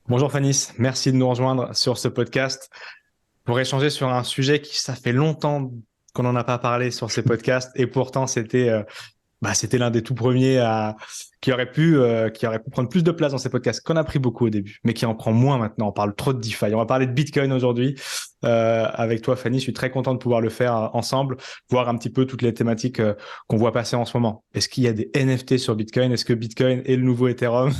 Bonjour Fanis, merci de nous rejoindre sur ce podcast pour échanger sur un sujet qui, ça fait longtemps qu'on n'en a pas parlé sur ces podcasts et pourtant c'était l'un des tout premiers qui aurait pu prendre plus de place dans ces podcasts qu'on a pris beaucoup au début, mais qui en prend moins maintenant. On parle trop de DeFi. On va parler de Bitcoin aujourd'hui avec toi Fanny. Je suis très content de pouvoir le faire ensemble, voir un petit peu toutes les thématiques qu'on voit passer en ce moment. Est-ce qu'il y a des NFT sur Bitcoin? Est-ce que Bitcoin est le nouveau Ethereum?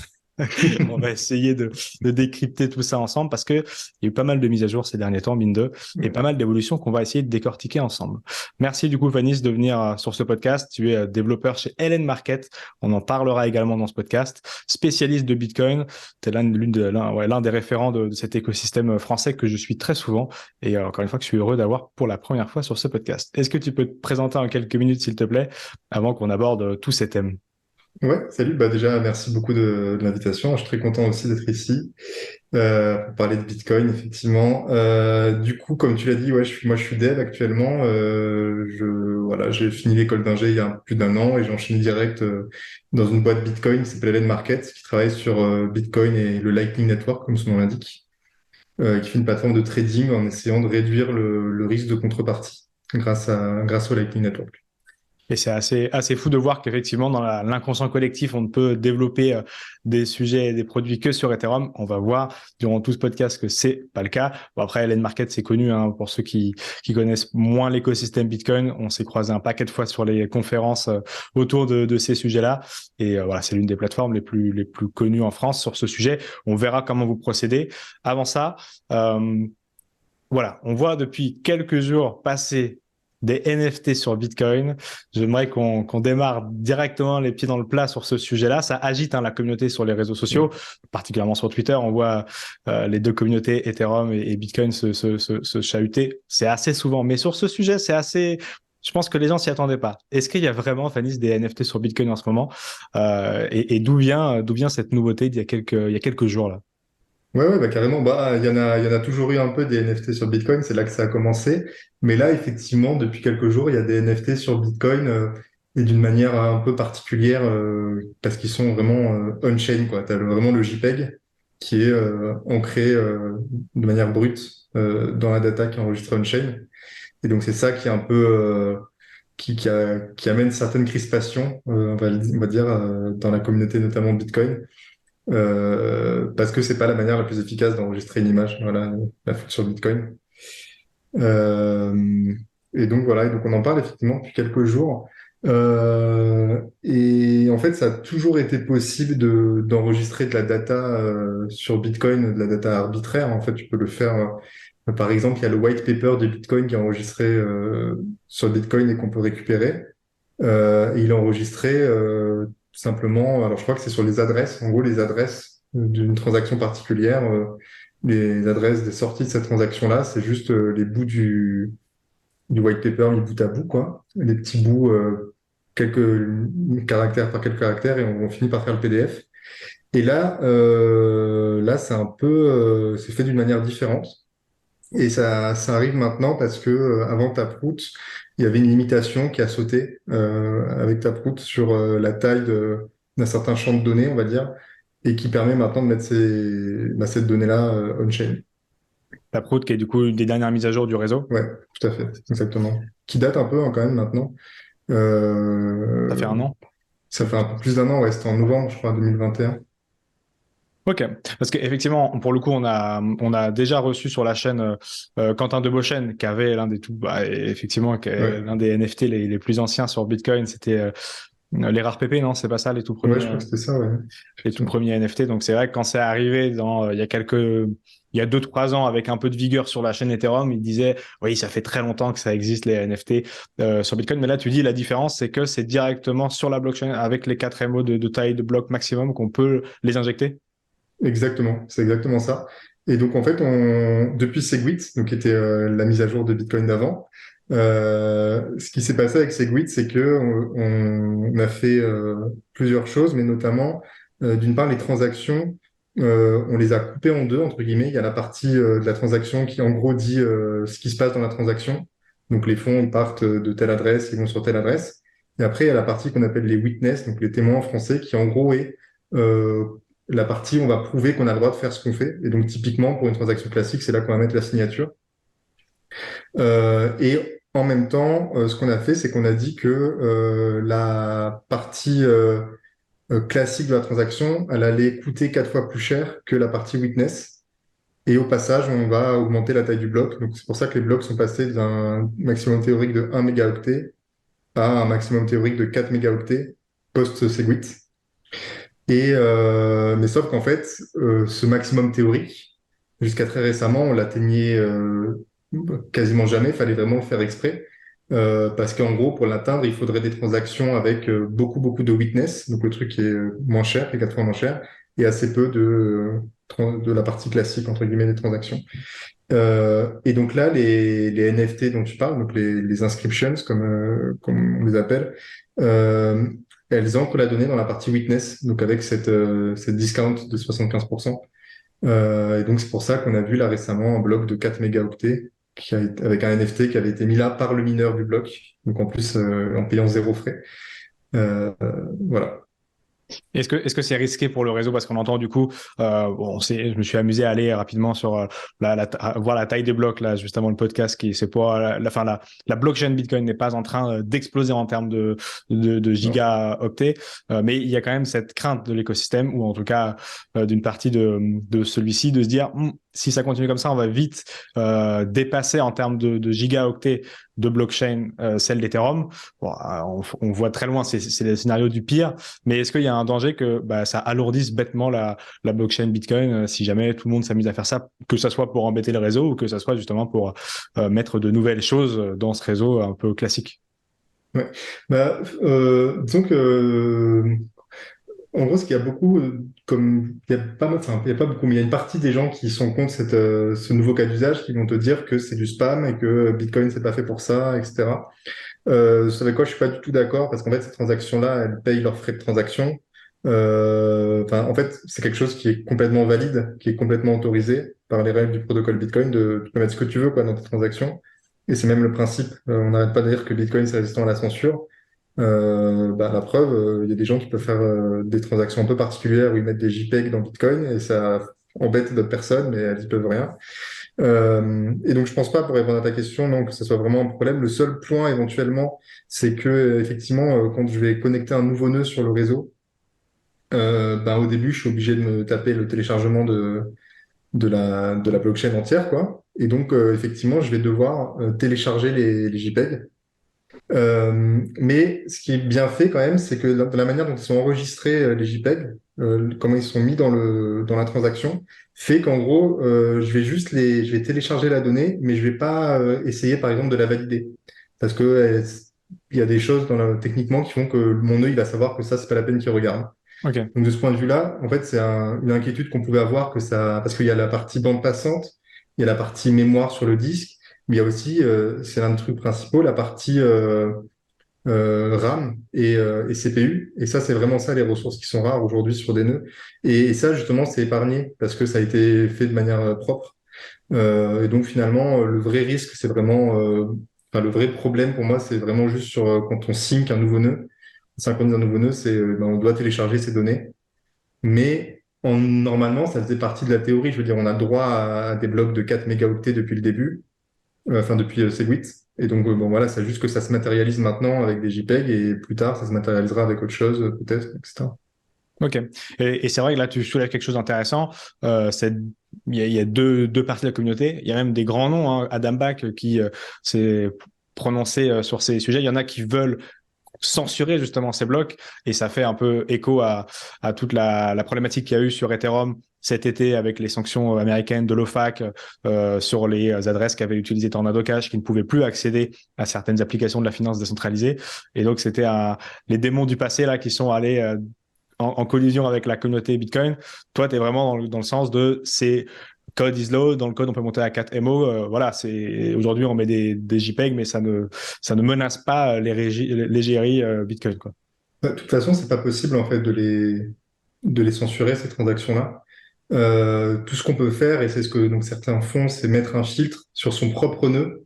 On va essayer de décrypter tout ça ensemble parce que il y a eu pas mal de mises à jour ces derniers temps, mine de, et pas mal d'évolutions qu'on va essayer de décortiquer ensemble. Merci du coup, Vanis, de venir sur ce podcast. Tu es développeur chez LN Market. On en parlera également dans ce podcast. Spécialiste de Bitcoin. Tu es l'un des référents de cet écosystème français que je suis très souvent. Et encore une fois, que je suis heureux d'avoir pour la première fois sur ce podcast. Est-ce que tu peux te présenter en quelques minutes, s'il te plaît, avant qu'on aborde tous ces thèmes? Ouais, salut. Bah déjà, merci beaucoup de l'invitation. Je suis très content aussi d'être ici pour parler de Bitcoin, effectivement. Du coup, comme tu l'as dit, ouais, moi, je suis dev actuellement. Voilà, j'ai fini l'école d'ingé il y a plus d'un an et j'ai enchaîné direct dans une boîte Bitcoin qui s'appelle Ellen Market, qui travaille sur Bitcoin et le Lightning Network, comme son nom l'indique, qui fait une plateforme de trading en essayant de réduire le risque de contrepartie grâce au Lightning Network. Et c'est assez fou de voir qu'effectivement, dans l'inconscient collectif, on ne peut développer des sujets et des produits que sur Ethereum. On va voir durant tout ce podcast que c'est pas le cas. Bon, après, LN Market, c'est connu, hein, pour ceux qui connaissent moins l'écosystème Bitcoin. On s'est croisé un paquet de fois sur les conférences autour de ces sujets-là. Et voilà, c'est l'une des plateformes les plus connues en France sur ce sujet. On verra comment vous procédez. Avant ça, euh, voilà, on voit depuis quelques jours passer des NFT sur Bitcoin. J'aimerais qu'on démarre directement les pieds dans le plat sur ce sujet-là. Ça agite, hein, la communauté sur les réseaux sociaux, particulièrement sur Twitter. On voit les deux communautés, Ethereum et Bitcoin, se chahuter. C'est assez souvent. Mais sur ce sujet, c'est assez... Je pense que les gens s'y attendaient pas. Est-ce qu'il y a vraiment, Fanis, des NFT sur Bitcoin en ce moment? Et d'où vient cette nouveauté d'il y a quelques jours là? Ouais, bah carrément. Bah, il y en a toujours eu un peu des NFT sur Bitcoin, c'est là que ça a commencé. Mais là, effectivement, depuis quelques jours, il y a des NFT sur Bitcoin et d'une manière un peu particulière parce qu'ils sont vraiment on-chain, quoi. Tu as vraiment le JPEG qui est ancré de manière brute dans la data qui est enregistrée on-chain. Et donc, c'est ça qui est un peu qui amène certaines crispations, on va dire, dans la communauté, notamment Bitcoin. Parce que c'est pas la manière la plus efficace d'enregistrer une image, voilà, la foutre sur Bitcoin. Euh, et donc voilà, et donc on en parle effectivement depuis quelques jours. Et en fait, ça a toujours été possible d'enregistrer de la data sur Bitcoin, de la data arbitraire. En fait, tu peux le faire. Par exemple, il y a le white paper de Bitcoin qui est enregistré sur Bitcoin et qu'on peut récupérer. Et il est enregistré tout simplement, alors je crois que c'est sur les adresses, en gros les adresses d'une transaction particulière, les adresses des sorties de cette transaction-là, c'est juste les bouts du white paper mis bout à bout, quoi. Les petits bouts, quelques caractères par quelques caractères, et on finit par faire le PDF. Et là, c'est un peu, c'est fait d'une manière différente. Et ça arrive maintenant parce que avant Taproot, il y avait une limitation qui a sauté avec Taproot sur la taille d'un certain champ de données, on va dire, et qui permet maintenant de mettre cette donnée-là on-chain. Taproot, qui est du coup une des dernières mises à jour du réseau. Ouais, tout à fait, exactement. Qui date un peu hein, quand même maintenant. Ça Euh, fait un an. Ça fait un peu plus d'un an, ouais, c'était en novembre, je crois, 2021. Ok, parce qu'effectivement, pour le coup, on a déjà reçu sur la chaîne Quentin Debauchen, qui avait l'un des tout, effectivement, qui est Ouais, l'un des NFT les plus anciens sur Bitcoin. C'était les rares PP, non? C'est pas ça, les tout ouais, premiers, je crois que c'était ça, ouais, les tout effectivement. premiers NFT. Donc c'est vrai que quand c'est arrivé il y a 2, 3 ans avec un peu de vigueur sur la chaîne Ethereum, il disait, oui, ça fait très longtemps que ça existe les NFT sur Bitcoin. Mais là, tu dis la différence, c'est que c'est directement sur la blockchain avec les 4 MO de taille de bloc maximum qu'on peut les injecter. Exactement, c'est exactement ça. Et donc en fait, depuis Segwit, donc qui était la mise à jour de Bitcoin d'avant, ce qui s'est passé avec Segwit, c'est que on a fait plusieurs choses, mais notamment d'une part les transactions, on les a coupées en deux entre guillemets. Il y a la partie de la transaction qui en gros dit ce qui se passe dans la transaction. Donc les fonds ils partent de telle adresse, ils vont sur telle adresse. Et après il y a la partie qu'on appelle les witness, donc les témoins en français, qui en gros est la partie où on va prouver qu'on a le droit de faire ce qu'on fait. Et donc, typiquement, pour une transaction classique, c'est là qu'on va mettre la signature. Et en même temps, ce qu'on a fait, c'est qu'on a dit que la partie classique de la transaction, elle allait coûter 4 fois plus cher que la partie witness. Et au passage, on va augmenter la taille du bloc. Donc, c'est pour ça que les blocs sont passés d'un maximum théorique de 1 mégaoctet à un maximum théorique de 4 mégaoctets post-SegWit. Mais sauf qu'en fait, ce maximum théorique, jusqu'à très récemment, on l'atteignait quasiment jamais. Il fallait vraiment le faire exprès. Parce qu'en gros, pour l'atteindre, il faudrait des transactions avec beaucoup, beaucoup de witness, donc le truc qui est moins cher, qui est 4 fois moins cher, et assez peu de la partie classique, entre guillemets, des transactions. Et donc là, les NFT dont tu parles, donc les inscriptions, comme on les appelle, euh, elles entrent la donnée dans la partie witness, donc avec cette discount de 75%. Et donc c'est pour ça qu'on a vu là récemment un bloc de 4 mégaoctets avec un NFT qui avait été mis là par le mineur du bloc, donc en plus en payant 0 frais. Euh, voilà. Est-ce que c'est risqué pour le réseau parce qu'on entend du coup, je me suis amusé à aller rapidement sur à voir la taille des blocs là juste avant le podcast qui c'est pour la blockchain Bitcoin n'est pas en train d'exploser en termes de Non. gigaoctets, mais il y a quand même cette crainte de l'écosystème ou en tout cas d'une partie de celui-ci de se dire si ça continue comme ça on va vite dépasser en termes de gigaoctets de blockchain celle d'Ethereum. Bon, on voit très loin, c'est le scénario du pire. Mais est-ce qu'il y a un danger que ça alourdisse bêtement la blockchain Bitcoin si jamais tout le monde s'amuse à faire ça, que ça soit pour embêter le réseau ou que ça soit justement pour mettre de nouvelles choses dans ce réseau un peu classique? Ouais. Disons que en gros, ce qu'il y a beaucoup, comme il y a pas, enfin, il y a pas beaucoup, mais il y a une partie des gens qui sont contre ce nouveau cas d'usage, qui vont te dire que c'est du spam et que Bitcoin c'est pas fait pour ça, etc. Avec quoi je suis pas du tout d'accord, parce qu'en fait ces transactions-là, elles payent leurs frais de transaction. En fait, c'est quelque chose qui est complètement valide, qui est complètement autorisé par les règles du protocole Bitcoin de tu peux mettre ce que tu veux quoi dans tes transactions. Et c'est même le principe. On n'arrête pas de dire que Bitcoin c'est résistant à la censure. La preuve, il y a des gens qui peuvent faire des transactions un peu particulières où ils mettent des JPEG dans Bitcoin et ça embête d'autres personnes, mais elles y peuvent rien. Et donc, je pense pas, pour répondre à ta question, non, que ce soit vraiment un problème. Le seul point, éventuellement, c'est que, effectivement, quand je vais connecter un nouveau nœud sur le réseau, au début, je suis obligé de me taper le téléchargement de la blockchain entière, quoi. Et donc, effectivement, je vais devoir télécharger les JPEG. Mais ce qui est bien fait quand même, c'est que de la manière dont ils sont enregistrés, les JPEG, comment ils sont mis dans la transaction, fait qu'en gros, je vais télécharger la donnée, mais je vais pas essayer par exemple de la valider, parce que il y a des choses techniquement qui font que mon œil il va savoir que ça c'est pas la peine qu'il regarde. Ok. Donc de ce point de vue-là, en fait, c'est une inquiétude qu'on pouvait avoir que ça, parce qu'il y a la partie bande passante, il y a la partie mémoire sur le disque, mais il y a aussi, c'est l'un des trucs principaux, la partie RAM et CPU. Et ça, c'est vraiment ça les ressources qui sont rares aujourd'hui sur des nœuds. Et ça, justement, c'est épargné parce que ça a été fait de manière propre. Et donc finalement, le vrai risque, c'est vraiment, le vrai problème pour moi, c'est vraiment juste sur quand on sync un nouveau nœud, on synchronise un nouveau nœud, c'est on doit télécharger ces données. Mais normalement, ça faisait partie de la théorie. Je veux dire, on a le droit à des blocs de 4 mégaoctets depuis le début, depuis Segwit. Et donc, bon, voilà, c'est juste que ça se matérialise maintenant avec des JPEG et plus tard, ça se matérialisera avec autre chose, peut-être, etc. Ok. Et c'est vrai que là, tu soulèves quelque chose d'intéressant. Il y a deux parties de la communauté. Il y a même des grands noms, hein. Adam Back qui s'est prononcé sur ces sujets. Il y en a qui veulent censurer justement ces blocs et ça fait un peu écho à toute la problématique qu'il y a eu sur Ethereum cet été avec les sanctions américaines de l'OFAC sur les adresses qui avaient utilisé Tornado Cash qui ne pouvaient plus accéder à certaines applications de la finance décentralisée. Et donc c'était les démons du passé là qui sont allés en collision avec la communauté Bitcoin. Toi, tu es vraiment dans le sens de c'est code is low, dans le code on peut monter à 4 MO. Voilà, aujourd'hui on met des JPEG, mais ça ne menace pas l'égérie Bitcoin, quoi. De toute façon, c'est pas possible, en fait, de les censurer, ces transactions-là. Tout ce qu'on peut faire, et c'est ce que donc, certains font, c'est mettre un filtre sur son propre nœud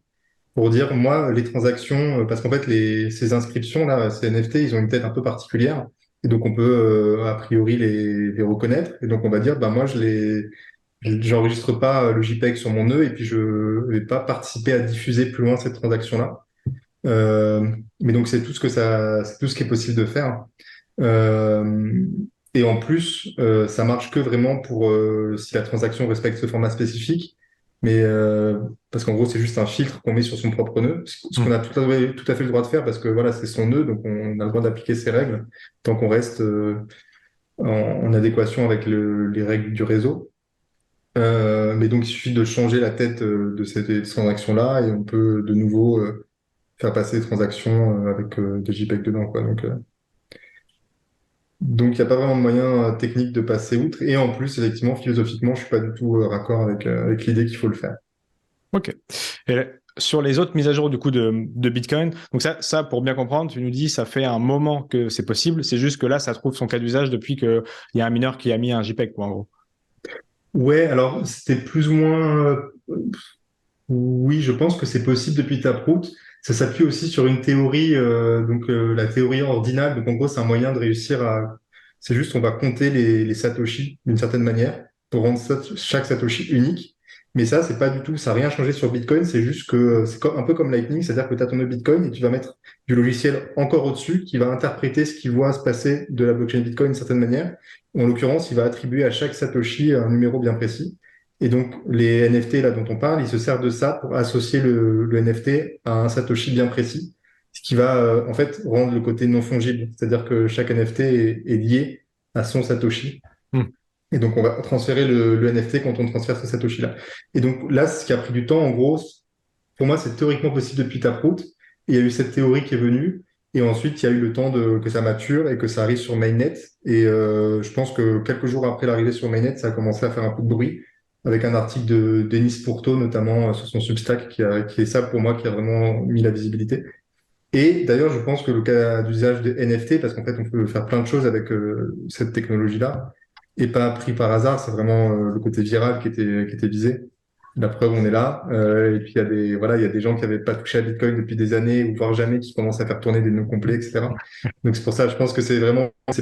pour dire, moi, les transactions, parce qu'en fait, ces inscriptions-là, ces NFT, ils ont une tête un peu particulière. Et donc, on peut a priori les reconnaître. Et donc, on va dire, bah, moi, j'enregistre pas le JPEG sur mon nœud et puis je vais pas participer à diffuser plus loin cette transaction-là. Euh, mais donc, c'est tout ce qui est possible de faire. Euh, et en plus, ça marche que vraiment pour si la transaction respecte ce format spécifique. Mais parce qu'en gros, c'est juste un filtre qu'on met sur son propre nœud, ce qu'on a tout à fait le droit de faire parce que voilà, c'est son nœud, donc on a le droit d'appliquer ses règles tant qu'on reste en adéquation avec les règles du réseau. Mais donc, il suffit de changer la tête de cette transaction-là et on peut de nouveau faire passer les transactions avec des JPEG dedans, quoi. Donc, il n'y a pas vraiment de moyen technique de passer outre. Et en plus, effectivement, philosophiquement, je suis pas du tout raccord avec l'idée qu'il faut le faire. Ok. Et sur les autres mises à jour du coup de Bitcoin, donc ça, pour bien comprendre, tu nous dis ça fait un moment que c'est possible. C'est juste que là, ça trouve son cas d'usage depuis qu'il y a un mineur qui a mis un JPEG, quoi, en gros. Ouais, alors c'était plus ou moins. Oui, je pense que c'est possible depuis Taproot. Ça s'appuie aussi sur une théorie, la théorie ordinale. Donc en gros, c'est un moyen de réussir à. C'est juste, on va compter les satoshi d'une certaine manière pour rendre chaque satoshi unique. Mais ça, c'est pas du tout, ça n'a rien changé sur Bitcoin. C'est juste que un peu comme Lightning, c'est-à-dire que tu as ton nœud Bitcoin et tu vas mettre du logiciel encore au-dessus qui va interpréter ce qu'il voit se passer de la blockchain Bitcoin d'une certaine manière. En l'occurrence, il va attribuer à chaque satoshi un numéro bien précis. Et donc, les NFT là dont on parle, ils se servent de ça pour associer le NFT à un Satoshi bien précis, ce qui va en fait rendre le côté non fongible. C'est-à-dire que chaque NFT est lié à son Satoshi. Hmm. Et donc, on va transférer le NFT quand on transfère ce Satoshi-là. Et donc là, ce qui a pris du temps, en gros, pour moi, c'est théoriquement possible depuis Taproot. Et il y a eu cette théorie qui est venue. Et ensuite, il y a eu le temps que ça mature et que ça arrive sur Mainnet. Et je pense que quelques jours après l'arrivée sur Mainnet, ça a commencé à faire un peu de bruit avec un article de Denis Pourto, notamment sur son Substack, qui est ça pour moi, qui a vraiment mis la visibilité. Et d'ailleurs, je pense que le cas d'usage des NFT, parce qu'en fait, on peut faire plein de choses avec cette technologie-là, et pas pris par hasard, c'est vraiment le côté viral qui était visé. La preuve, on est là. Et puis, il y a des gens qui n'avaient pas touché à Bitcoin depuis des années, ou voire jamais, qui commencent à faire tourner des nœuds complets, etc. Donc, c'est pour ça, je pense que c'est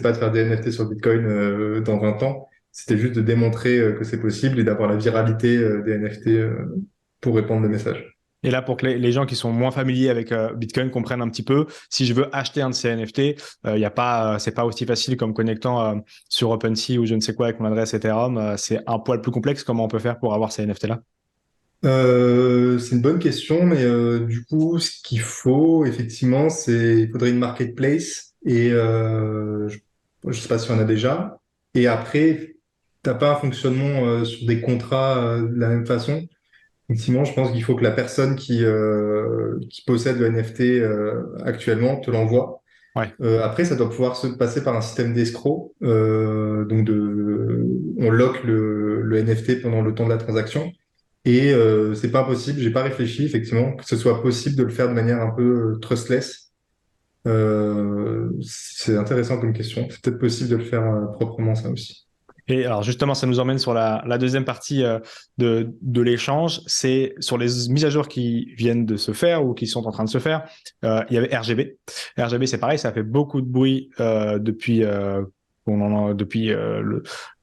pas de faire des NFT sur Bitcoin dans 20 ans. C'était juste de démontrer que c'est possible et d'avoir la viralité des NFT pour répandre le message. Et là, pour que les gens qui sont moins familiers avec Bitcoin comprennent un petit peu, si je veux acheter un de ces NFT, y a pas, c'est pas aussi facile comme connectant sur OpenSea ou je ne sais quoi avec mon adresse Ethereum. C'est un poil plus complexe. Comment on peut faire pour avoir ces NFT-là? C'est une bonne question, mais du coup, ce qu'il faut, effectivement, il faudrait une marketplace et je sais pas si on a déjà. Et après, t'as pas un fonctionnement sur des contrats de la même façon. Effectivement, je pense qu'il faut que la personne qui possède le NFT actuellement te l'envoie. Ouais. Après, ça doit pouvoir se passer par un système d'escroc. On lock le NFT pendant le temps de la transaction. Et c'est pas possible, j'ai pas réfléchi effectivement que ce soit possible de le faire de manière un peu trustless. C'est intéressant comme question. C'est peut-être possible de le faire proprement ça aussi. Et alors justement, ça nous emmène sur la deuxième partie de l'échange. C'est sur les mises à jour qui viennent de se faire ou qui sont en train de se faire. Il y avait RGB. RGB, c'est pareil, ça fait beaucoup de bruit depuis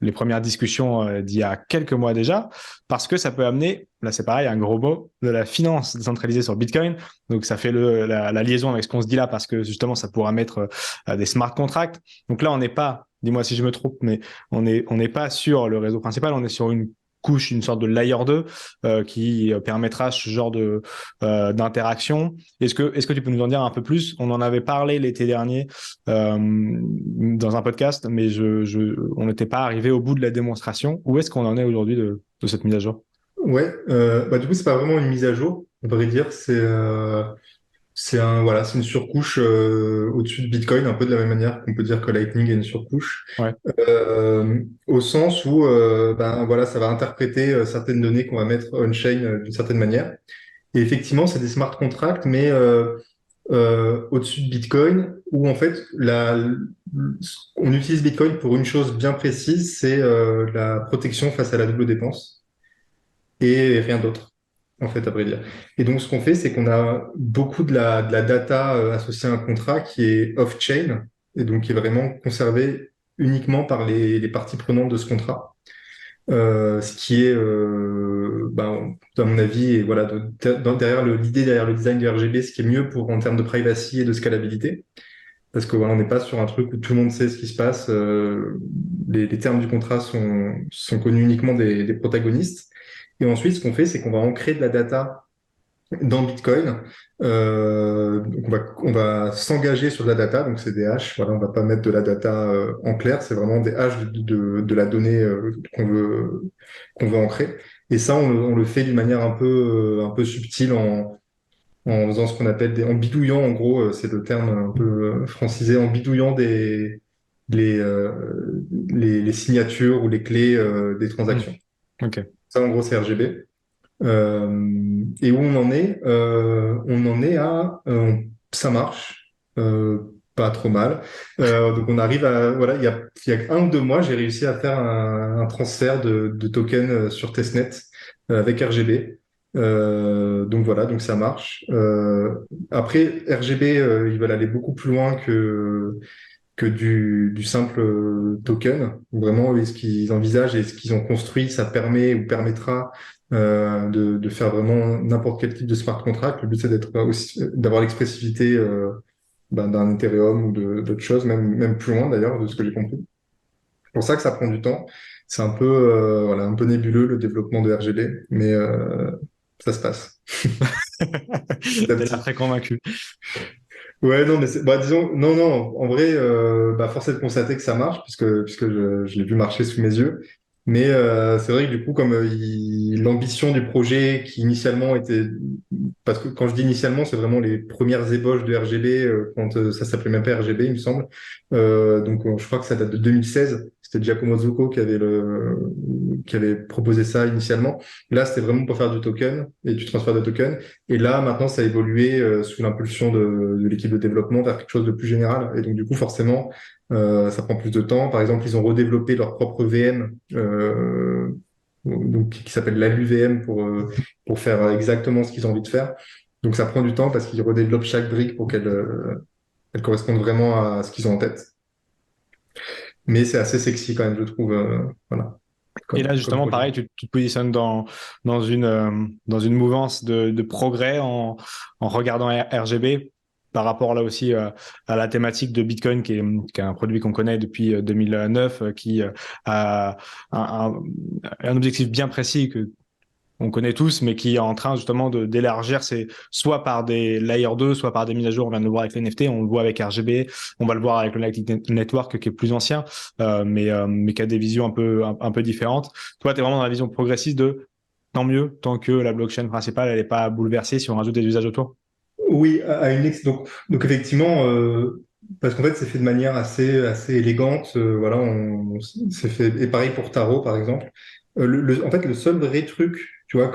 les premières discussions d'il y a quelques mois déjà, parce que ça peut amener, là c'est pareil, un gros mot, de la finance décentralisée sur Bitcoin. Donc ça fait la liaison avec ce qu'on se dit là, parce que justement ça pourra mettre des smart contracts. Donc là on n'est pas, dis-moi si je me trompe, mais on n'est pas sur le réseau principal, on est sur une couche, une sorte de layer 2 qui permettra ce genre d'interaction. Est-ce que tu peux nous en dire un peu plus? On en avait parlé l'été dernier dans un podcast, mais on n'était pas arrivé au bout de la démonstration. Où est-ce qu'on en est aujourd'hui de cette mise à jour? Ouais, bah du coup c'est pas vraiment une mise à jour, on devrait dire. C'est une surcouche au-dessus de Bitcoin, un peu de la même manière qu'on peut dire que Lightning est une surcouche, Ouais. au sens où ben voilà, ça va interpréter certaines données qu'on va mettre on-chain d'une certaine manière. Et effectivement, c'est des smart contracts, mais au-dessus de Bitcoin, où en fait, on utilise Bitcoin pour une chose bien précise, c'est la protection face à la double dépense et rien d'autre, en fait, à vrai dire. Et donc, ce qu'on fait, c'est qu'on a beaucoup de la data associée à un contrat qui est off-chain et donc qui est vraiment conservé uniquement par les parties prenantes de ce contrat. Ce qui est, à mon avis, et voilà, l'idée derrière le design du RGB, ce qui est mieux pour en termes de privacy et de scalabilité, parce que voilà, on n'est pas sur un truc où tout le monde sait ce qui se passe. Les termes du contrat sont connus uniquement des protagonistes. Et ensuite, ce qu'on fait, c'est qu'on va ancrer de la data dans Bitcoin. Donc on va s'engager sur de la data, donc c'est des hashes. Voilà, on va pas mettre de la data en clair, c'est vraiment des hashes de la donnée qu'on veut ancrer. Et ça, on le fait d'une manière un peu subtile en faisant ce qu'on appelle en bidouillant, en gros, c'est le terme un peu francisé, en bidouillant les, euh, les signatures ou les clés des transactions. Ok. Ça, en gros, c'est RGB. Et où on en est? On en est à ça marche, pas trop mal. Donc on arrive à voilà, il y a 1 ou 2 mois, j'ai réussi à faire un transfert de tokens sur testnet avec RGB. Donc voilà, donc ça marche. Après RGB, ils veulent aller beaucoup plus loin que du simple token. Vraiment, ce qu'ils envisagent et ce qu'ils ont construit, ça permet ou permettra de faire vraiment n'importe quel type de smart contract. Le but, c'est d'avoir l'expressivité d'un Ethereum ou d'autres choses, même plus loin d'ailleurs, de ce que j'ai compris. C'est pour ça que ça prend du temps. C'est un peu, voilà, un peu nébuleux le développement de RGB, mais ça se passe. Petit à T'es là petit. très convaincu. Ouais, non, mais disons, non, non, en vrai, force est de constater que ça marche, puisque je l'ai vu marcher sous mes yeux. Mais c'est vrai que du coup, comme l'ambition du projet qui initialement était, parce que quand je dis initialement, c'est vraiment les premières ébauches de RGB, quand ça s'appelait même pas RGB, il me semble. Donc, je crois que ça date de 2016. C'était Giacomo Zucco qui avait proposé ça initialement. Là, c'était vraiment pour faire du token et du transfert de token. Et là, maintenant, ça a évolué sous l'impulsion de l'équipe de développement vers quelque chose de plus général. Et donc, du coup, forcément, ça prend plus de temps. Par exemple, ils ont redéveloppé leur propre VM, donc, qui s'appelle l'ALU-VM pour faire exactement ce qu'ils ont envie de faire. Donc, ça prend du temps parce qu'ils redéveloppent chaque brique pour qu'elle corresponde vraiment à ce qu'ils ont en tête. Mais c'est assez sexy quand même, je trouve. Voilà, Et là, comme justement, projet. pareil, tu te positionnes dans une mouvance de progrès en regardant RGB par rapport là aussi à la thématique de Bitcoin, qui est un produit qu'on connaît depuis 2009, qui a un objectif bien précis que on connaît tous, mais qui est en train justement d'élargir, c'est soit par des layer 2, soit par des mises à jour. On vient de le voir avec les NFT, on le voit avec RGB, on va le voir avec le Lightning Network qui est plus ancien, mais qui a des visions un peu différentes. Toi, tu es vraiment dans la vision progressiste de tant mieux, tant que la blockchain principale, elle n'est pas bouleversée si on rajoute des usages autour. Oui, donc effectivement, parce qu'en fait, c'est fait de manière assez élégante. Voilà, c'est fait, et pareil pour Taro, par exemple. En fait, le seul vrai truc, tu vois,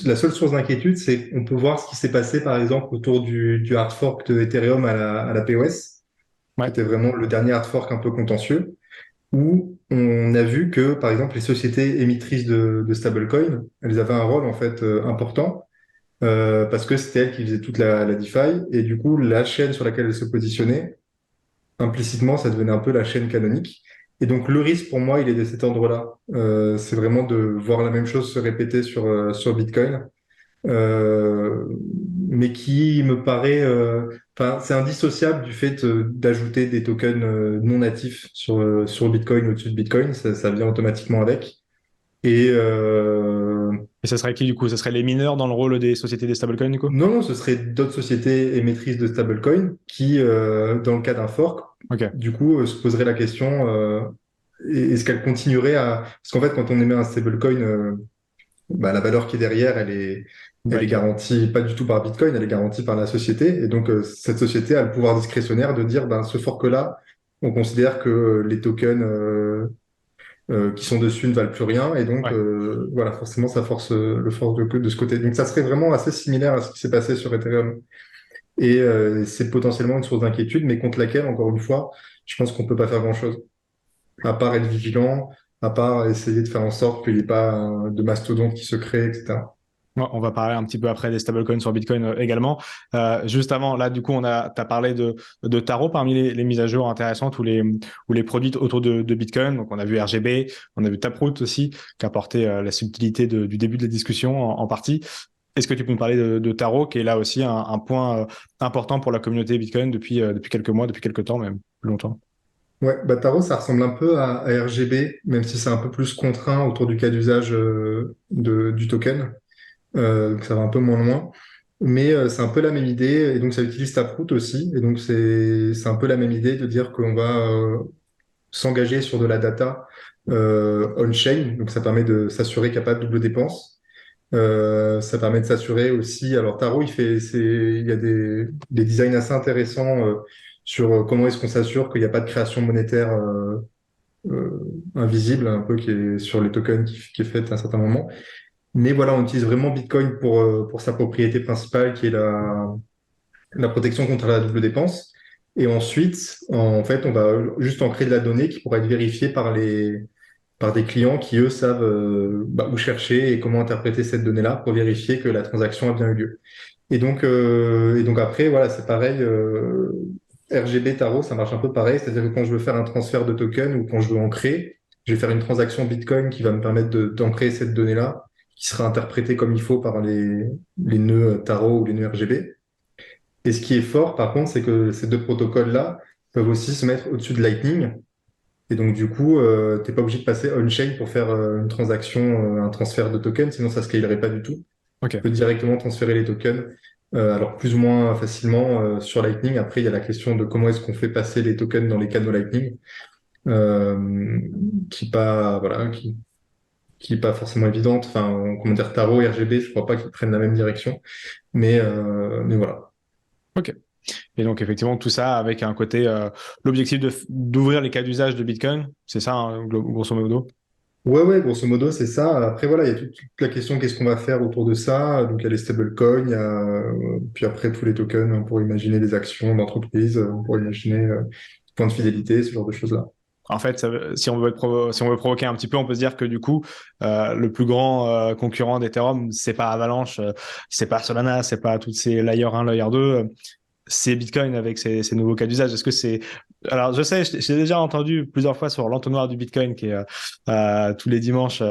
la seule source d'inquiétude, c'est qu'on peut voir ce qui s'est passé, par exemple, autour du hard fork de Ethereum à la POS, qui Ouais, était vraiment le dernier hard fork un peu contentieux, où on a vu que, par exemple, les sociétés émettrices de stablecoin, elles avaient un rôle, en fait, important parce que c'était elle qui faisait toute la DeFi. Et du coup, la chaîne sur laquelle elle se positionnait, implicitement, ça devenait un peu la chaîne canonique. Et donc, le risque pour moi, il est de cet ordre-là. C'est vraiment de voir la même chose se répéter sur Bitcoin. Euh, mais qui me paraît, enfin, c'est indissociable du fait d'ajouter des tokens non natifs sur Bitcoin au-dessus de Bitcoin. Ça vient automatiquement avec. Et, et ce serait qui du coup? Ce serait les mineurs dans le rôle des sociétés des stablecoins du coup? non, non, ce serait d'autres sociétés émettrices de stablecoin qui, dans le cas d'un fork, Ok, du coup, se poseraient la question, est-ce qu'elle continuerait à... Parce qu'en fait, quand on émet un stablecoin, la valeur qui est derrière, elle est back. garantie pas du tout par Bitcoin, elle est garantie par la société. Et donc, cette société a le pouvoir discrétionnaire de dire, ben, ce fork-là, on considère que les tokens qui sont dessus ne valent plus rien. Et donc, Ouais. voilà, forcément, ça force le force de ce côté. Donc, ça serait vraiment assez similaire à ce qui s'est passé sur Ethereum. Et c'est potentiellement une source d'inquiétude, mais contre laquelle, encore une fois, je pense qu'on peut pas faire grand-chose, à part être vigilant, à part essayer de faire en sorte qu'il n'y ait pas de mastodonte qui se crée, etc. Ouais, on va parler un petit peu après des stablecoins sur Bitcoin également. Juste avant, là, du coup, t'as parlé de Taro parmi les mises à jour intéressantes ou les produits autour de Bitcoin. Donc, on a vu RGB, on a vu Taproot aussi, qui a apporté la subtilité du début de la discussion en partie. Est-ce que tu peux nous parler de Taro, qui est là aussi un point important pour la communauté Bitcoin depuis quelques mois, depuis quelques temps, même plus longtemps? Ouais, bah Taro, ça ressemble un peu à RGB, même si c'est un peu plus contraint autour du cas d'usage du token. Donc ça va un peu moins loin. Mais c'est un peu la même idée, et donc ça utilise Taproot aussi. Et donc c'est un peu la même idée de dire qu'on va s'engager sur de la data on-chain. Donc ça permet de s'assurer qu'il n'y a pas de double dépense. Ça permet de s'assurer aussi. Alors Taro, il y a des designs assez intéressants sur comment est-ce qu'on s'assure qu'il n'y a pas de création monétaire invisible, un peu qui est sur les tokens qui est faite à un certain moment. Mais voilà, on utilise vraiment Bitcoin pour sa propriété principale, qui est la protection contre la double dépense. Et ensuite, en fait, on va juste ancrer de la donnée qui pourra être vérifiée par des clients qui, eux, savent où chercher et comment interpréter cette donnée-là pour vérifier que la transaction a bien eu lieu. Et donc après, voilà, c'est pareil. RGB Taro, ça marche un peu pareil. C'est-à-dire que quand je veux faire un transfert de token ou quand je veux en créer, je vais faire une transaction Bitcoin qui va me permettre d'ancrer cette donnée-là, qui sera interprétée comme il faut par les nœuds Taro ou les nœuds RGB. Et ce qui est fort, par contre, c'est que ces deux protocoles-là peuvent aussi se mettre au-dessus de Lightning. Et donc, du coup, t'es pas obligé de passer on-chain pour faire une transaction, un transfert de tokens, sinon ça scalerait pas du tout. Tu Ok. peux directement transférer les tokens, alors plus ou moins facilement sur Lightning. Après, il y a la question de comment est-ce qu'on fait passer les tokens dans les canaux Lightning, euh, qui est pas forcément évidente. Enfin, comment dire, Taro et RGB, je crois pas qu'ils prennent la même direction, mais voilà. Ok. Et donc, effectivement, tout ça avec un côté, l'objectif d'ouvrir les cas d'usage de Bitcoin, c'est ça, hein, grosso modo. Ouais, grosso modo, c'est ça. Après, voilà, il y a toute la question, qu'est-ce qu'on va faire autour de ça? Donc, il y a les stablecoins, puis après, tous les tokens, on pourrait imaginer des actions d'entreprise, on pourrait imaginer points de fidélité, ce genre de choses-là. En fait, si on veut provoquer un petit peu, on peut se dire que du coup, le plus grand concurrent d'Ethereum, c'est pas Avalanche, c'est pas Solana, c'est pas toutes ces layer 1, layer 2, c'est Bitcoin avec ses nouveaux cas d'usage. Est-ce que c'est... Alors, je sais, j'ai déjà entendu plusieurs fois sur l'entonnoir du Bitcoin qui est tous les dimanches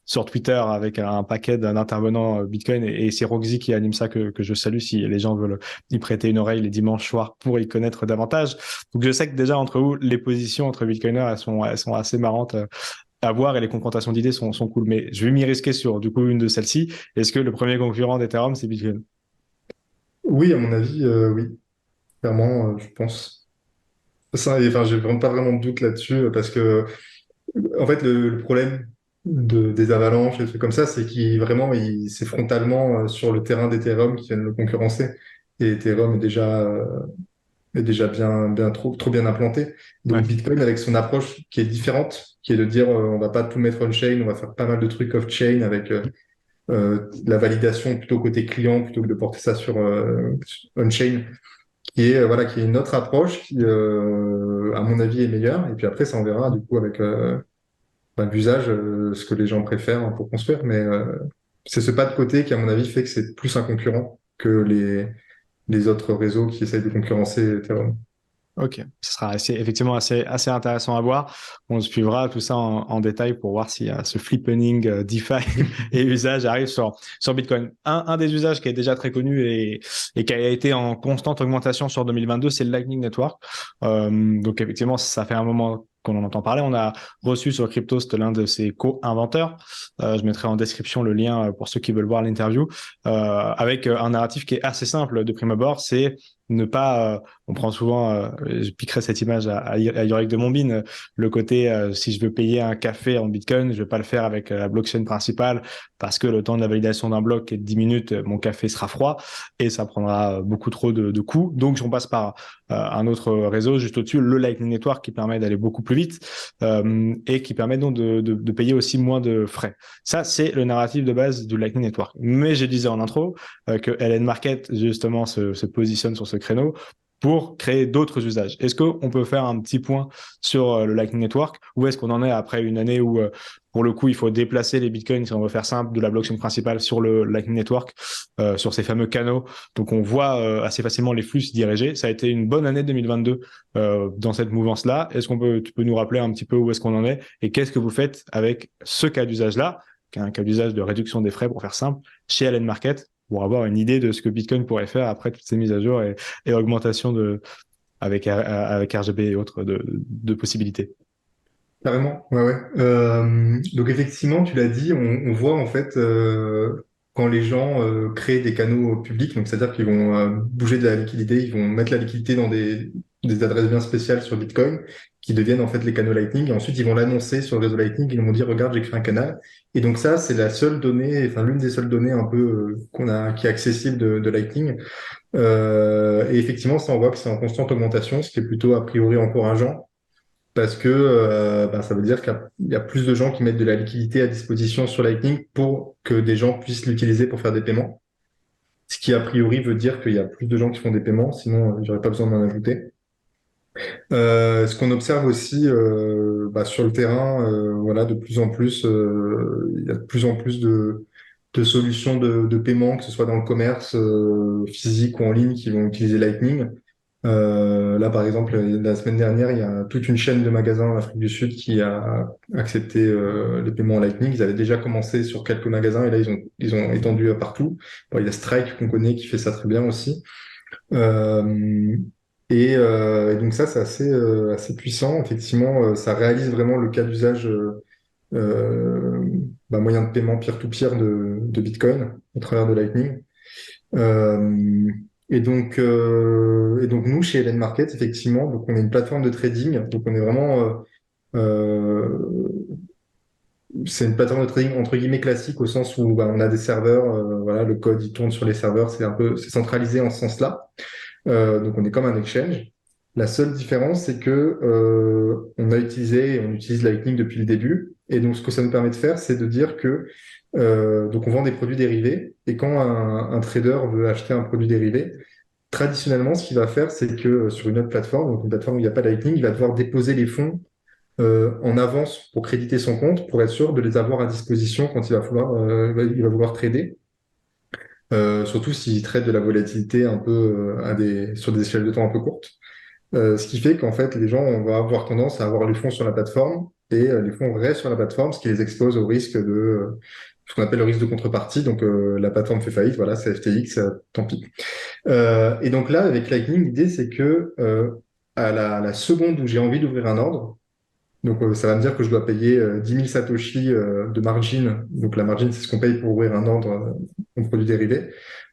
sur Twitter avec un paquet d'intervenants Bitcoin et c'est Roxy qui anime ça que je salue si les gens veulent y prêter une oreille les dimanches soirs pour y connaître davantage. Donc, je sais que déjà entre vous, les positions entre Bitcoiners, elles sont assez marrantes à voir et les confrontations d'idées sont cool. Mais je vais m'y risquer sur du coup une de celles-ci. Est-ce que le premier concurrent d'Ethereum, c'est Bitcoin? Oui, à mon avis, oui, clairement, je pense. Ça, enfin, j'ai vraiment pas vraiment de doute là-dessus, parce que, en fait, le problème des avalanches et des trucs comme ça, c'est c'est frontalement sur le terrain d'Ethereum qui viennent le concurrencer. Et Ethereum est déjà bien trop bien implanté. Ouais. Donc Bitcoin avec son approche qui est différente, qui est de dire on va pas tout mettre on-chain, on va faire pas mal de trucs off-chain avec la validation plutôt côté client plutôt que de porter ça sur on-chain, qui est une autre approche qui, à mon avis, est meilleure. Et puis après, ça on verra du coup avec l'usage, ce que les gens préfèrent hein, pour construire. Mais c'est ce pas de côté qui, à mon avis, fait que c'est plus un concurrent que les autres réseaux qui essayent de concurrencer Ethereum. Ok, ce sera effectivement assez intéressant à voir. On suivra tout ça en détail pour voir si ce flippening DeFi et usage arrive sur Bitcoin. Un des usages qui est déjà très connu et qui a été en constante augmentation sur 2022, c'est le Lightning Network. Donc effectivement, ça fait un moment qu'on en entend parler. On a reçu sur Cryptost l'un de ses co-inventeurs. Je mettrai en description le lien pour ceux qui veulent voir l'interview, avec un narratif qui est assez simple de prime abord, c'est ne pas on prend souvent, je piquerai cette image à Yorick de Montbine, le côté si je veux payer un café en Bitcoin, je vais pas le faire avec la blockchain principale parce que le temps de la validation d'un bloc est de 10 minutes, mon café sera froid et ça prendra beaucoup trop de coûts. Donc, on passe par un autre réseau juste au-dessus, le Lightning Network qui permet d'aller beaucoup plus vite et qui permet donc de payer aussi moins de frais. Ça, c'est le narratif de base du Lightning Network. Mais je disais en intro que LN Market, justement, se positionne sur ce créneau pour créer d'autres usages. Est-ce qu'on peut faire un petit point sur le Lightning Network? Où est-ce qu'on en est après une année où, pour le coup, il faut déplacer les bitcoins, si on veut faire simple, de la blockchain principale sur le Lightning Network, sur ces fameux canaux. Donc, on voit assez facilement les flux se diriger. Ça a été une bonne année 2022 dans cette mouvance-là. Tu peux nous rappeler un petit peu où est-ce qu'on en est et qu'est-ce que vous faites avec ce cas d'usage-là, qui est un cas d'usage de réduction des frais, pour faire simple, chez Allen Market, pour avoir une idée de ce que Bitcoin pourrait faire après toutes ces mises à jour et augmentation avec RGB et autres de possibilités. Carrément, ouais, ouais. Donc effectivement, tu l'as dit, on voit en fait quand les gens créent des canaux publics, donc c'est-à-dire qu'ils vont bouger de la liquidité, ils vont mettre la liquidité dans des adresses bien spéciales sur Bitcoin, qui deviennent en fait les canaux Lightning, et ensuite ils vont l'annoncer sur le réseau Lightning, ils vont dire regarde, j'ai créé un canal. Et donc ça, c'est la seule donnée, enfin l'une des seules données un peu qui est accessible de Lightning. Et effectivement, ça on voit que c'est en constante augmentation, ce qui est plutôt a priori encourageant parce que ça veut dire qu'il y a plus de gens qui mettent de la liquidité à disposition sur Lightning pour que des gens puissent l'utiliser pour faire des paiements. Ce qui, a priori, veut dire qu'il y a plus de gens qui font des paiements, sinon j'aurais pas besoin d'en ajouter. Ce qu'on observe aussi sur le terrain, voilà, de plus en plus, il y a de plus en plus de solutions de paiement, que ce soit dans le commerce physique ou en ligne, qui vont utiliser Lightning. Là, par exemple, la semaine dernière, il y a toute une chaîne de magasins en Afrique du Sud qui a accepté les paiements en Lightning. Ils avaient déjà commencé sur quelques magasins et là, ils ont étendu à partout. Bon, il y a Stripe qu'on connaît qui fait ça très bien aussi. Euh, et donc ça, c'est assez puissant. Effectivement, ça réalise vraiment le cas d'usage euh, moyen de paiement peer-to-peer de Bitcoin au travers de Lightning. Euh, et donc nous, chez Ellen Market, effectivement, donc on est une plateforme de trading. Donc on est vraiment, c'est une plateforme de trading entre guillemets classique au sens où on a des serveurs, voilà, le code il tourne sur les serveurs, c'est centralisé en ce sens-là. Donc on est comme un exchange. La seule différence, c'est que on a utilisé et on utilise Lightning depuis le début. Et donc ce que ça nous permet de faire, c'est de dire que donc on vend des produits dérivés. Et quand un trader veut acheter un produit dérivé, traditionnellement, ce qu'il va faire, c'est que sur une autre plateforme, donc une plateforme où il n'y a pas de Lightning, il va devoir déposer les fonds en avance pour créditer son compte, pour être sûr de les avoir à disposition quand il va vouloir trader. Surtout s'il trade de la volatilité un peu sur des échelles de temps un peu courtes. Ce qui fait qu'en fait, les gens vont avoir tendance à avoir les fonds sur la plateforme et les fonds restent sur la plateforme, ce qui les expose au risque de ce qu'on appelle le risque de contrepartie. Donc, la plateforme fait faillite, voilà, c'est FTX, tant pis. Et donc là, avec Lightning, l'idée, c'est que à la seconde où j'ai envie d'ouvrir un ordre, donc ça va me dire que je dois payer 10 000 Satoshi de margin. Donc la margin, c'est ce qu'on paye pour ouvrir un ordre en produit dérivé.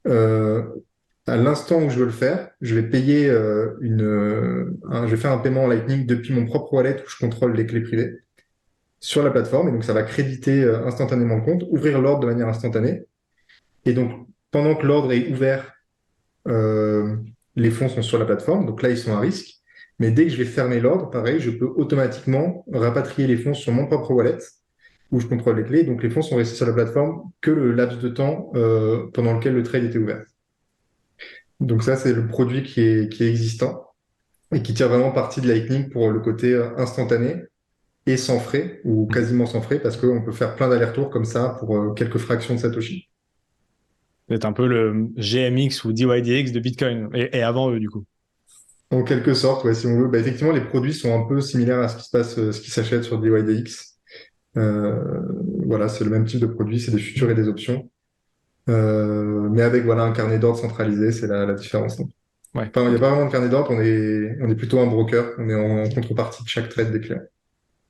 Euh, à l'instant où je veux le faire, je vais payer je vais faire un paiement en Lightning depuis mon propre wallet où je contrôle les clés privées sur la plateforme. Et donc ça va créditer instantanément le compte, ouvrir l'ordre de manière instantanée. Et donc pendant que l'ordre est ouvert, euh, les fonds sont sur la plateforme, donc là, ils sont à risque. Mais dès que je vais fermer l'ordre, pareil, je peux automatiquement rapatrier les fonds sur mon propre wallet, où je contrôle les clés. Donc les fonds sont restés sur la plateforme que le laps de temps pendant lequel le trade était ouvert. Donc ça, c'est le produit qui est existant et qui tire vraiment parti de Lightning pour le côté instantané et sans frais, ou quasiment sans frais, parce qu'on peut faire plein d'allers-retours comme ça pour quelques fractions de Satoshi. C'est un peu le GMX ou DYDX de Bitcoin et avant eux, du coup. En quelque sorte, ouais, si on veut. Bah, effectivement, les produits sont un peu similaires à ce qui se passe, ce qui s'achète sur DYDX. Euh, voilà, c'est le même type de produit, c'est des futurs et des options. Mais avec voilà, un carnet d'ordre centralisé, c'est la différence. Ouais. Enfin, il n'y a pas vraiment de carnet d'ordre, on est plutôt un broker, on est en contrepartie de chaque trade des clients.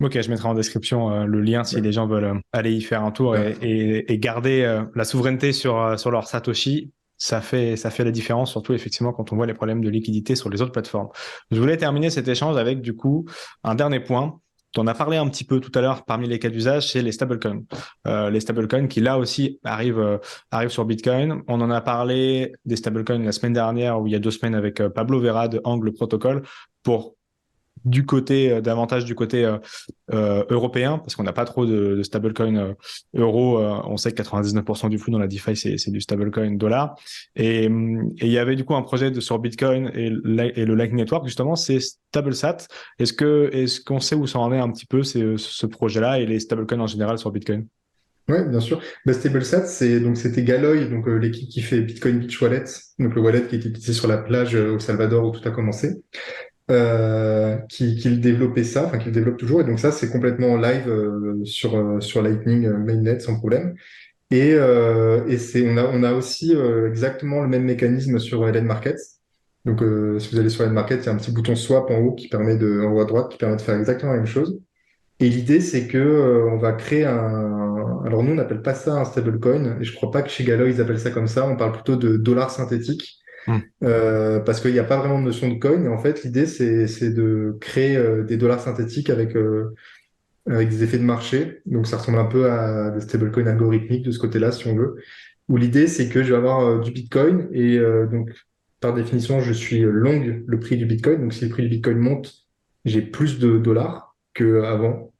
Ok, je mettrai en description le lien si Ouais. les gens veulent aller y faire un tour Super. et garder la souveraineté sur leur Satoshi. Ça fait la différence, surtout effectivement quand on voit les problèmes de liquidité sur les autres plateformes. Je voulais terminer cet échange avec du coup un dernier point. Tu en as parlé un petit peu tout à l'heure parmi les cas d'usage, c'est les stablecoins. Les stablecoins qui là aussi arrivent sur Bitcoin. On en a parlé des stablecoins la semaine dernière ou il y a 2 semaines avec Pablo Vera de Angle Protocol pour davantage du côté européen, parce qu'on n'a pas trop de stablecoin euro. On sait que 99% du flux dans la DeFi, c'est du stablecoin dollar. Et il y avait du coup un projet sur Bitcoin et le Lightning Network, justement, c'est StableSat. Est-ce qu'on sait où ça en est un petit peu, ce projet-là et les stablecoins en général sur Bitcoin? Ouais, bien sûr. Bah, StableSat, c'était Galoy, donc l'équipe qui fait Bitcoin Beach Wallet, donc le wallet qui est utilisé sur la plage au Salvador où tout a commencé, qui le développait ça, enfin qui le développe toujours. Et donc ça, c'est complètement en live sur Lightning Mainnet sans problème. On a aussi exactement le même mécanisme sur LN Market. Donc si vous allez sur LN Market, il y a un petit bouton swap en haut en haut à droite qui permet de faire exactement la même chose. Et l'idée, c'est que on va créer alors nous, on n'appelle pas ça un stablecoin, et je crois pas que chez Galo, ils appellent ça comme ça. On parle plutôt de dollars synthétiques, parce qu'il n'y a pas vraiment de notion de coin. Et en fait, l'idée, c'est de créer des dollars synthétiques avec des effets de marché. Donc, ça ressemble un peu à des stablecoins algorithmiques de ce côté-là, si on veut. Où l'idée, c'est que je vais avoir du Bitcoin, et donc, par définition, je suis long le prix du Bitcoin. Donc, si le prix du Bitcoin monte, j'ai plus de dollars qu'avant.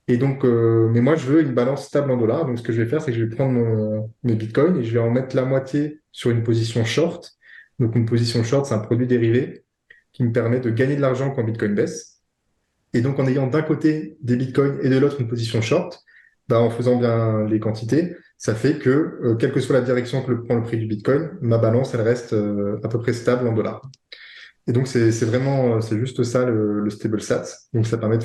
Et donc, mais moi, je veux une balance stable en dollars. Donc, ce que je vais faire, c'est que je vais prendre mes bitcoins et je vais en mettre la moitié sur une position short. Donc, une position short, c'est un produit dérivé qui me permet de gagner de l'argent quand Bitcoin baisse. Et donc, en ayant d'un côté des bitcoins et de l'autre une position short, bah, en faisant bien les quantités, ça fait que, quelle que soit la direction que prend le prix du Bitcoin, ma balance, elle reste à peu près stable en dollars. Et donc, c'est vraiment, c'est juste ça le stable sat. Donc, ça permet de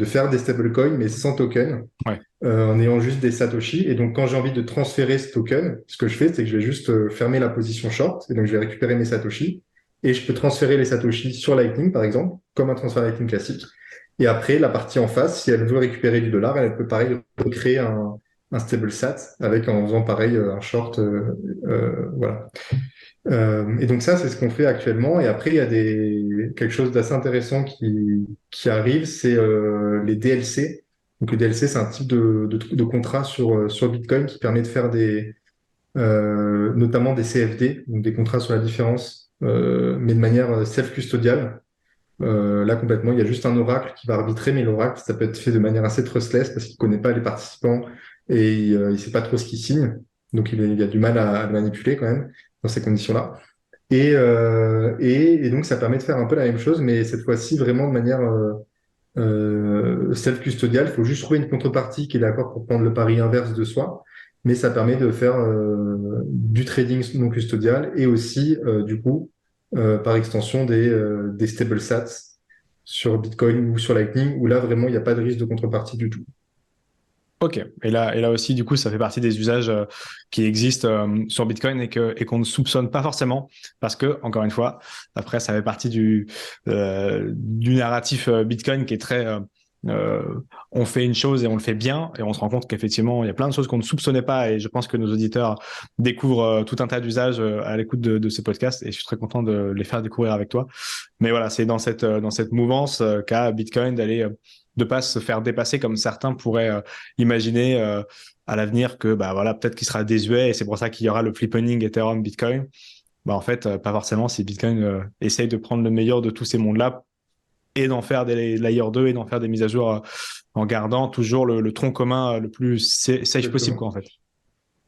faire des stablecoins, mais sans token, Ouais. en ayant juste des satoshi. Et donc, quand j'ai envie de transférer ce token, ce que je fais, c'est que je vais juste fermer la position short, et donc je vais récupérer mes satoshi, et je peux transférer les satoshi sur Lightning, par exemple, comme un transfert Lightning classique. Et après, la partie en face, si elle veut récupérer du dollar, elle peut pareil recréer un stable sat en faisant pareil un short, voilà. Et donc ça, c'est ce qu'on fait actuellement. Et après, il y a quelque chose d'assez intéressant qui arrive, c'est les DLC. Donc les DLC, c'est un type de contrat sur Bitcoin qui permet de faire notamment des CFD, donc des contrats sur la différence, mais de manière self-custodiale. Là, complètement, il y a juste un oracle qui va arbitrer, mais l'oracle, ça peut être fait de manière assez trustless parce qu'il connaît pas les participants et il sait pas trop ce qu'il signe. Donc, il a du mal à le manipuler quand même dans ces conditions-là. Et donc, ça permet de faire un peu la même chose, mais cette fois-ci, vraiment de manière self-custodiale. Il faut juste trouver une contrepartie qui est d'accord pour prendre le pari inverse de soi. Mais ça permet de faire du trading non custodial et aussi, du coup, par extension, des stable sats sur Bitcoin ou sur Lightning, où là, vraiment, il n'y a pas de risque de contrepartie du tout. Ok. Et là aussi, du coup, ça fait partie des usages qui existent sur Bitcoin et qu'on ne soupçonne pas forcément parce que, encore une fois, après, ça fait partie du narratif Bitcoin qui est très euh, on fait une chose et on le fait bien et on se rend compte qu'effectivement, il y a plein de choses qu'on ne soupçonnait pas et je pense que nos auditeurs découvrent tout un tas d'usages à l'écoute de ces podcasts et je suis très content de les faire découvrir avec toi. Mais voilà, c'est dans cette mouvance qu'a Bitcoin de pas se faire dépasser comme certains pourraient imaginer à l'avenir que bah voilà peut-être qu'il sera désuet et c'est pour ça qu'il y aura le flippening Ethereum Bitcoin. Bah en fait pas forcément si Bitcoin essaye de prendre le meilleur de tous ces mondes-là et d'en faire des layer 2 et d'en faire des mises à jour en gardant toujours le tronc commun le plus safe possible quoi Exactement. en fait.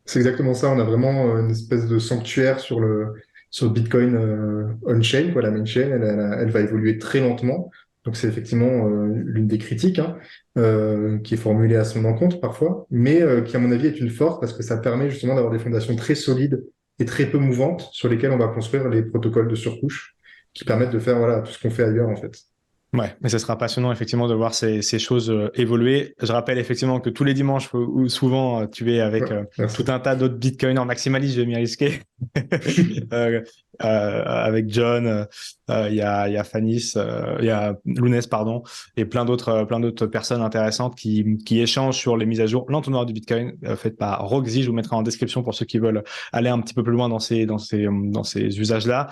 C'est exactement ça. On a vraiment une espèce de sanctuaire sur Bitcoin on-chain, quoi, la main chain. Elle va évoluer très lentement. Donc, c'est effectivement l'une des critiques hein, qui est formulée à son encontre parfois, mais qui, à mon avis, est une force parce que ça permet justement d'avoir des fondations très solides et très peu mouvantes sur lesquelles on va construire les protocoles de surcouche qui permettent de faire voilà, tout ce qu'on fait ailleurs, en fait. Ouais, mais ce sera passionnant effectivement de voir ces choses évoluer. Je rappelle effectivement que tous les dimanches où souvent tu es Ouais, avec tout merci. un tas d'autres bitcoiners maximalistes, je vais m'y risquer. Euh, avec John, il y a Fanis, il y a Lounès, pardon, et plein d'autres personnes intéressantes qui échangent sur les mises à jour. L'entonnoir du Bitcoin, faites par Roxy, je vous mettrai en description pour ceux qui veulent aller un petit peu plus loin dans ces usages-là.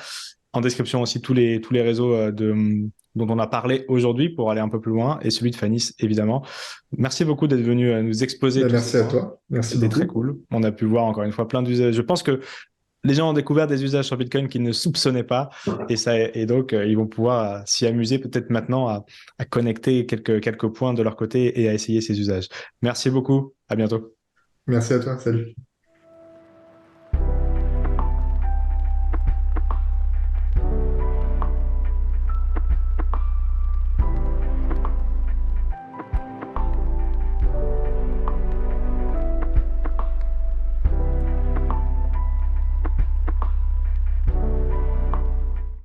En description aussi tous les réseaux dont on a parlé aujourd'hui pour aller un peu plus loin et celui de Fanis évidemment. Merci beaucoup d'être venu nous exposer Ben, tous ces merci à points. toi. Merci C'était très beaucoup. cool. On a pu voir encore une fois plein d'usages. Je pense que les gens ont découvert des usages sur Bitcoin qu'ils ne soupçonnaient pas et donc ils vont pouvoir s'y amuser peut-être maintenant à connecter quelques points de leur côté et à essayer ces usages. Merci beaucoup. À bientôt. Merci à toi. Salut.